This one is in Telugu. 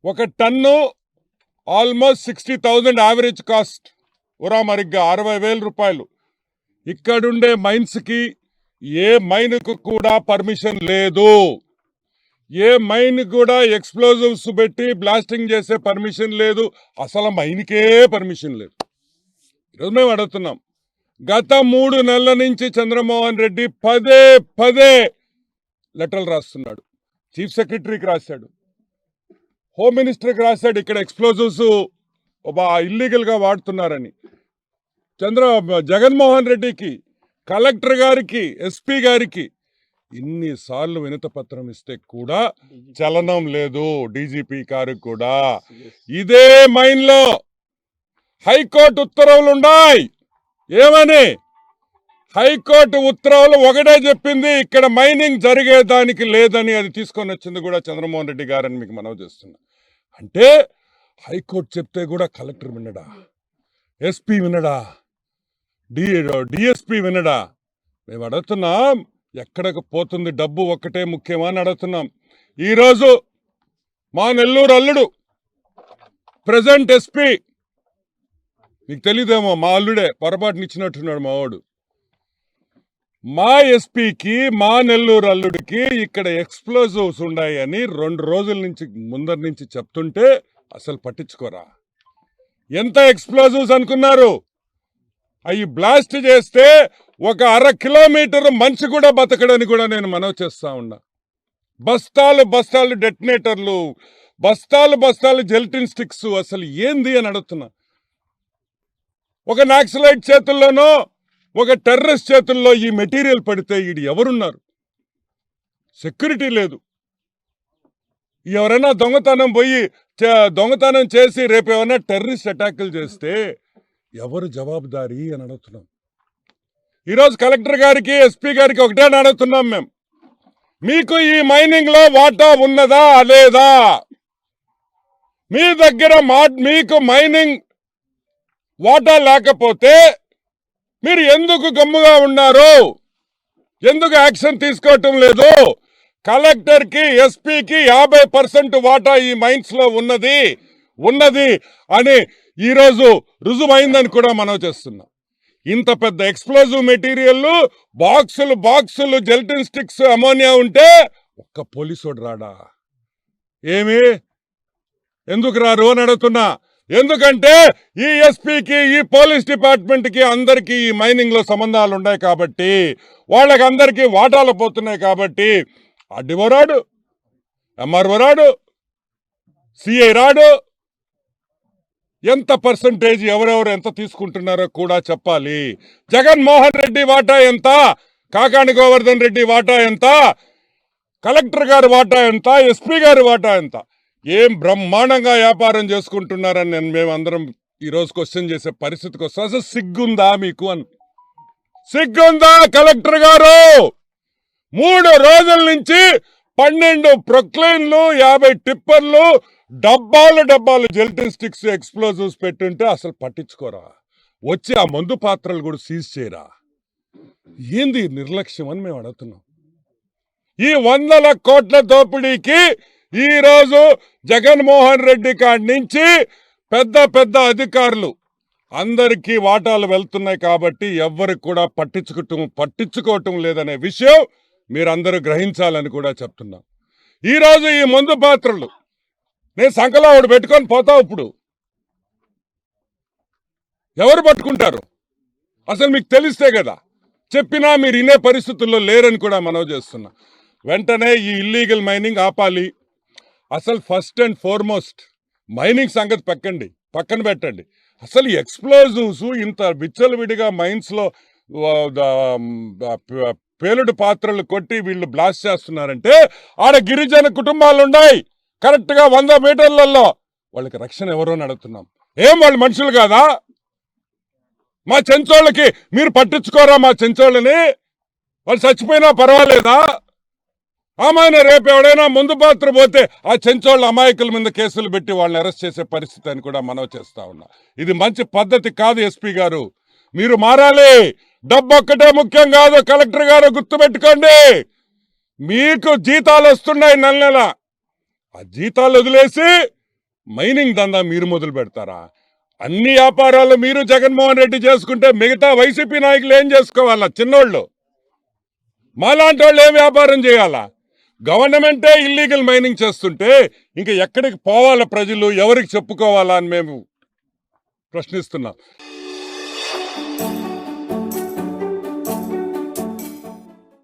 ఒక టన్ను ఆల్మోస్ట్ 60,000 యావరేజ్ కాస్ట్. ఉరామరిగ్గా 60,000 రూపాయలు. ఇక్కడుండే మైన్స్కి ఏ మైన్కు కూడా పర్మిషన్ లేదు. ఏ మైన్ కూడా ఎక్స్ప్లోజివ్స్ పెట్టి బ్లాస్టింగ్ చేసే పర్మిషన్ లేదు. అసలు మైన్కే పర్మిషన్ లేదు. ఈరోజు మేము అడుగుతున్నాం. గత 3 నెలల నుంచి చంద్రమోహన్ రెడ్డి పదే లెటర్లు రాస్తున్నాడు. చీఫ్ సెక్రటరీకి రాశాడు, హోమ్ మినిస్టర్కి రాశాడు. ఇక్కడ ఎక్స్ప్లోజివ్స్ ఇల్లీగల్గా వాడుతున్నారని. జగన్మోహన్ రెడ్డికి, కలెక్టర్ గారికి, ఎస్పీ గారికి ఇన్నిసార్లు వినతపత్రం ఇస్తే కూడా చలనం లేదు. డీజీపీ గారు కూడా ఇదే మైన్లో హైకోర్టు ఉత్తర్వులు ఉన్నాయి. ఏమని? హైకోర్టు ఉత్తర్వులు ఒకటే చెప్పింది, ఇక్కడ మైనింగ్ జరిగేదానికి లేదని. అది తీసుకొని వచ్చింది కూడా చంద్రమోహన్ రెడ్డి గారని మీకు మనవి చేస్తున్నా. అంటే హైకోర్టు చెప్తే కూడా కలెక్టర్ వినడా, ఎస్పీ వినడా, డిఎస్పీ వినడా? మేము అడుగుతున్నాం, ఎక్కడికి పోతుంది డబ్బు ఒక్కటే ముఖ్యమా అని అడుగుతున్నాం. ఈరోజు మా నెల్లూరు అల్లుడు, ప్రజెంట్ ఎస్పీ, మీకు తెలీదేమో, మా అల్లుడే పొరపాటుని ఇచ్చినట్టున్నాడు మా వాడు. మా ఎస్పీకి, మా నెల్లూరు అల్లుడికి ఇక్కడ ఎక్స్ప్లోజివ్స్ ఉన్నాయని 2 రోజుల నుంచి ముందర నుంచి చెప్తుంటే అసలు పట్టించుకోరా. ఎంత ఎక్స్ప్లోజివ్స్ అనుకున్నారు? అవి బ్లాస్ట్ చేస్తే ఒక 1/2 కిలోమీటర్ మనిషి కూడా బతకడని కూడా నేను మనవి చేస్తా ఉన్నా. బస్తాలు డెటనేటర్లు, బస్తాలు జెల్టిన్ స్టిక్స్. అసలు ఏంది అని అడుగుతున్నా. ఒక నాక్సలైట్ చేతుల్లోనో, ఒక టెర్రరిస్ట్ చేతుల్లో ఈ మెటీరియల్ పడితే ఈడు ఎవరున్నారు? సెక్యూరిటీ లేదు. ఎవరైనా దొంగతనం చేసి రేపు ఏమైనా టెర్రరిస్ట్ అటాకులు చేస్తే ఎవరు జవాబుదారీ అని అడుగుతున్నాం. ఈరోజు కలెక్టర్ గారికి, ఎస్పీ గారికి ఒకటే అడుగుతున్నాం మేము. మీకు ఈ మైనింగ్ లో వాటా ఉన్నదా లేదా? మీ దగ్గర మీకు మైనింగ్ వాటా లేకపోతే మీరు ఎందుకు గమ్ముగా ఉన్నారు? ఎందుకు యాక్షన్ తీసుకోవటం లేదు? కలెక్టర్ కి, ఎస్పీకి 50% వాటా ఈ మైన్స్ లో ఉన్నది అని ఈరోజు రుజువైందని కూడా మనం చేస్తున్నాం. ఇంత పెద్ద ఎక్స్ప్లోజివ్ మెటీరియల్, బాక్సులు జెల్టిన్ స్టిక్స్, అమోనియా ఉంటే ఒక్క పోలీసోడు రాడా? ఏమి ఎందుకు రారు అని అడుగుతున్నా. ఎందుకంటే ఈ ఎస్పీకి, ఈ పోలీస్ డిపార్ట్మెంట్ కి అందరికీ ఈ మైనింగ్ లో సంబంధాలు ఉన్నాయి కాబట్టి, వాళ్ళకి అందరికీ వాటాలు పోతున్నాయి కాబట్టి ఆర్డీఓ రాడు, ఎంఆర్ఓ రాడు, సిఐ రాడు. ఎంత పర్సంటేజ్ ఎవరెవరు ఎంత తీసుకుంటున్నారో కూడా చెప్పాలి. జగన్మోహన్ రెడ్డి వాటా ఎంత? కాకాని గోవర్ధన్ రెడ్డి వాటా ఎంత? కలెక్టర్ గారి వాటా ఎంత? ఎస్పీ గారి వాటా ఎంత? ఏం బ్రహ్మాండంగా వ్యాపారం చేసుకుంటున్నారని నేను మేమందరం ఈరోజు క్వశ్చన్ చేసే పరిస్థితికి వస్తాం. అసలు సిగ్గుందా మీకు అని? సిగ్గుందా కలెక్టర్ గారు? 3 రోజుల నుంచి 12 ప్రొక్లైన్లు, 50 టిప్పర్లు, డబ్బాలు జెల్టిన్ స్టిక్స్, ఎక్స్ప్లోజివ్స్ పెట్టుంటే అసలు పట్టించుకోరా? వచ్చి ఆ మందు పాత్రలు కూడా సీజ్ చేయరా? ఏంది నిర్లక్ష్యం అని మేము అడుగుతున్నాం. ఈ 100 కోట్ల దోపిడీకి ఈరోజు జగన్మోహన్ రెడ్డి కాడి నుంచి పెద్ద అధికారులు అందరికీ వాటాలు వెళ్తున్నాయి కాబట్టి ఎవరికి కూడా పట్టించుకోవటం లేదనే విషయం మీరందరూ గ్రహించాలని కూడా చెప్తున్నాం. ఈరోజు ఈ మందు పాత్రలు నేను సంకలో ఒకటి పెట్టుకొని పోతావు, ఇప్పుడు ఎవరు పట్టుకుంటారు? అసలు మీకు తెలిస్తే కదా. చెప్పినా మీరు వినే పరిస్థితుల్లో లేరని కూడా మనవి చేస్తున్నా. వెంటనే ఈ ఇల్లీగల్ మైనింగ్ ఆపాలి. అసలు ఫస్ట్ అండ్ ఫార్మోస్ట్ మైనింగ్ సంగతి పక్కన పెట్టండి. అసలు ఎక్స్ప్లోజివ్స్ ఇంత విచ్చలవిడిగా మైన్స్ లో పేలుడు పాత్రలు కొట్టి వీళ్ళు బ్లాస్ట్ చేస్తున్నారంటే ఆడ గిరిజన కుటుంబాలు ఉన్నాయి కరెక్ట్ గా 100 మీటర్లలో. వాళ్ళకి రక్షణ ఎవరో అడుగుతున్నాం. ఏం వాళ్ళు మనుషులు కాదా? మా చెంచోళ్ళకి మీరు పట్టించుకోరా? మా చెంచోళ్ళని వాళ్ళు చచ్చిపోయినా పర్వాలేదా? ఆమెను రేపు ఎవడైనా ముందు పాత్ర పోతే ఆ చెంచోళ్ళ అమాయకుల మీద కేసులు పెట్టి వాళ్ళని అరెస్ట్ చేసే పరిస్థితి అని కూడా మనవి చేస్తా ఉన్నా. ఇది మంచి పద్ధతి కాదు. ఎస్పీ గారు మీరు మారాలి. డబ్బు ఒక్కటే ముఖ్యం కాదు. కలెక్టర్ గారు గుర్తుపెట్టుకోండి. మీకు జీతాలు వస్తున్నాయి నెల. ఆ జీతాలు వదిలేసి మైనింగ్ దందా మీరు మొదలు పెడతారా? అన్ని వ్యాపారాలు మీరు జగన్మోహన్ రెడ్డి చేసుకుంటే మిగతా వైసీపీ నాయకులు ఏం చేసుకోవాలా? చిన్నోళ్ళు మాలాంటి వాళ్ళు ఏం వ్యాపారం చేయాలా? గవర్నమెంటే ఇల్లీగల్ మైనింగ్ చేస్తుంటే ఇంకా ఎక్కడికి పోవాలా ప్రజలు? ఎవరికి చెప్పుకోవాలా అని మేము ప్రశ్నిస్తున్నాం.